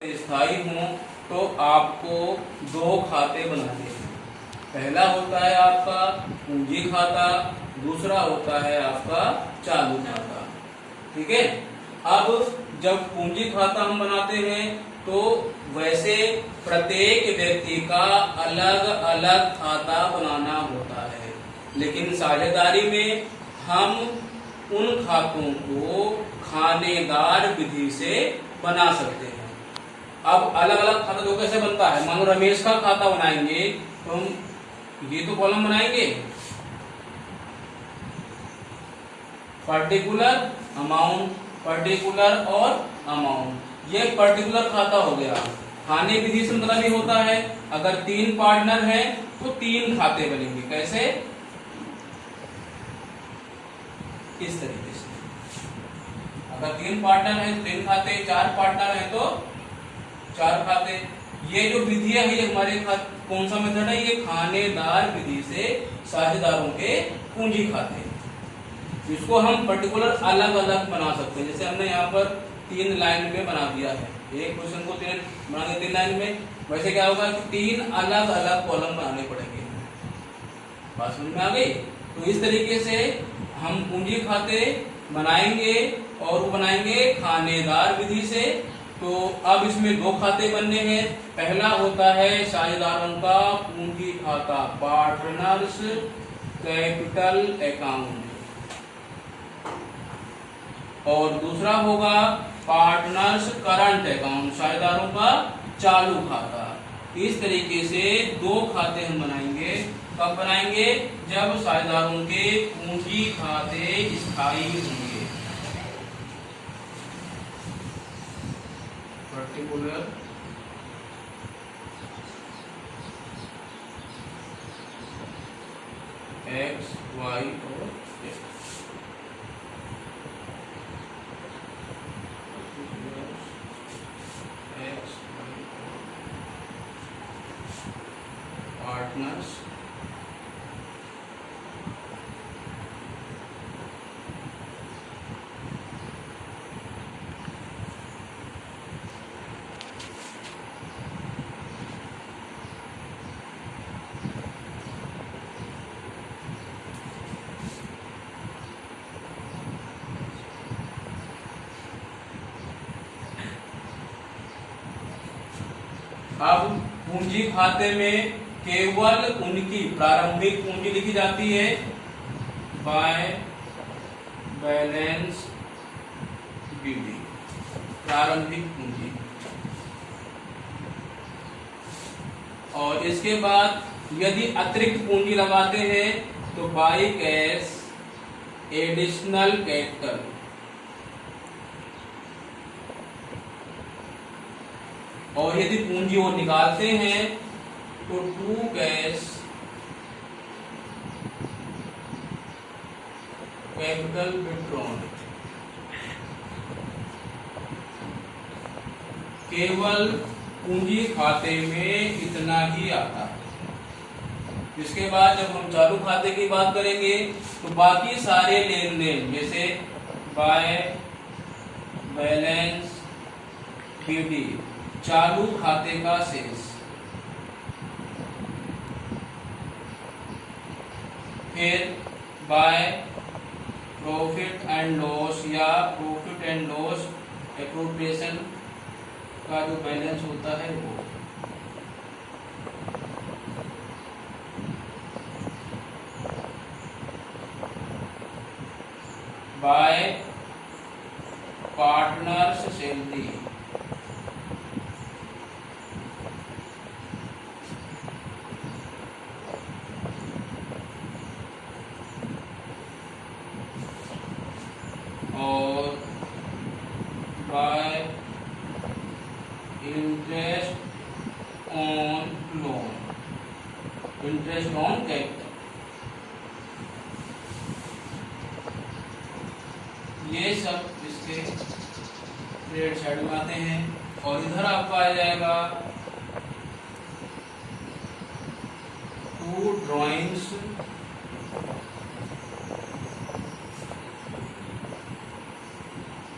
स्थायी हों तो आपको दो खाते बनाने हैं। पहला होता है आपका पूंजी खाता, दूसरा होता है आपका चालू खाता। ठीक है। अब जब पूंजी खाता हम बनाते हैं तो वैसे प्रत्येक व्यक्ति का अलग अलग खाता बनाना होता है, लेकिन साझेदारी में हम उन खातों को खानेदार विधि से बना सकते हैं। अब अलग अलग खाता तो कैसे बनता है, मानो रमेश का खाता बनाएंगे तो हम ये तो कॉलम बनाएंगे पर्टिकुलर अमाउंट, पर्टिकुलर और अमाउंट। ये पर्टिकुलर खाता हो गया। खाने विधि से मतलब ये होता है अगर 3 पार्टनर हैं तो 3 खाते बनेंगे। कैसे? इस तरीके से। अगर 3 पार्टनर हैं तो 3 खाते, 4 पार्टनर हैं तो 4 खाते। ये जो विधि है ये हमारे कौन सा मेथड है? ये खानेदार विधि से साझेदारों के पूंजी खाते। इसको हम पर्टिकुलर अलग अलग बना सकते हैं। जैसे हमने यहाँ पर 3 लाइन में बना दिया है, एक क्वेश्चन को 3 बना दिया 3 लाइन में। वैसे क्या होगा कि 3 अलग अलग कॉलम बनाने पड़ेंगे। बात समझ में आ गई? तो इस तरीके से हम पूंजी खाते बनाएंगे और वो बनाएंगे खानेदार विधि से। तो अब इसमें 2 खाते बनने हैं। पहला होता है साझेदारों का पूंजी खाता, पार्टनर्स कैपिटल अकाउंट, और दूसरा होगा पार्टनर्स करंट अकाउंट, साझेदारों का चालू खाता। इस तरीके से 2 खाते हम बनाएंगे। कब बनाएंगे? जब साझेदारों के पूंजी खाते स्थायी होंगे। पर्टिकुलर एक्स वाई और पार्टनर्स अब पूंजी खाते में केवल उनकी प्रारंभिक पूंजी लिखी जाती है बाय बैलेंस विधि, प्रारंभिक पूंजी। और इसके बाद यदि अतिरिक्त पूंजी लगाते हैं तो बाय कैश एडिशनल कैपिटल, और यदि पूंजी वो निकालते हैं तो टू कैश कैपिटल विथड्रॉन। केवल पूंजी खाते में इतना ही आता है। इसके बाद जब हम चालू खाते की बात करेंगे तो बाकी सारे लेन देन जैसे बाय बैलेंस विधि, चालू खाते का शेष, फिर बाय प्रॉफिट एंड लॉस या प्रॉफिट एंड लॉस एप्रोप्रिएशन का जो बैलेंस होता है वो, बाय पार्टनर्स सैलरी, और bye interest on loan, interest on capital. ये सब इसके क्रेडिट साइड में आते हैं। और इधर आपका आ जाएगा 2 ड्राइंग्स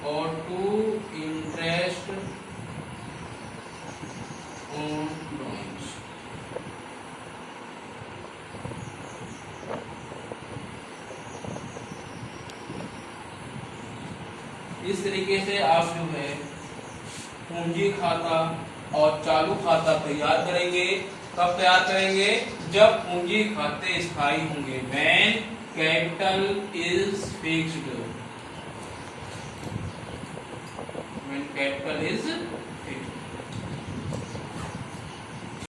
और 2 इंटरेस्ट इस तरीके से आप जो है पूंजी खाता और चालू खाता तैयार करेंगे। कब तैयार करेंगे? जब पूंजी खाते स्थायी होंगे। When capital is fixed, when capital is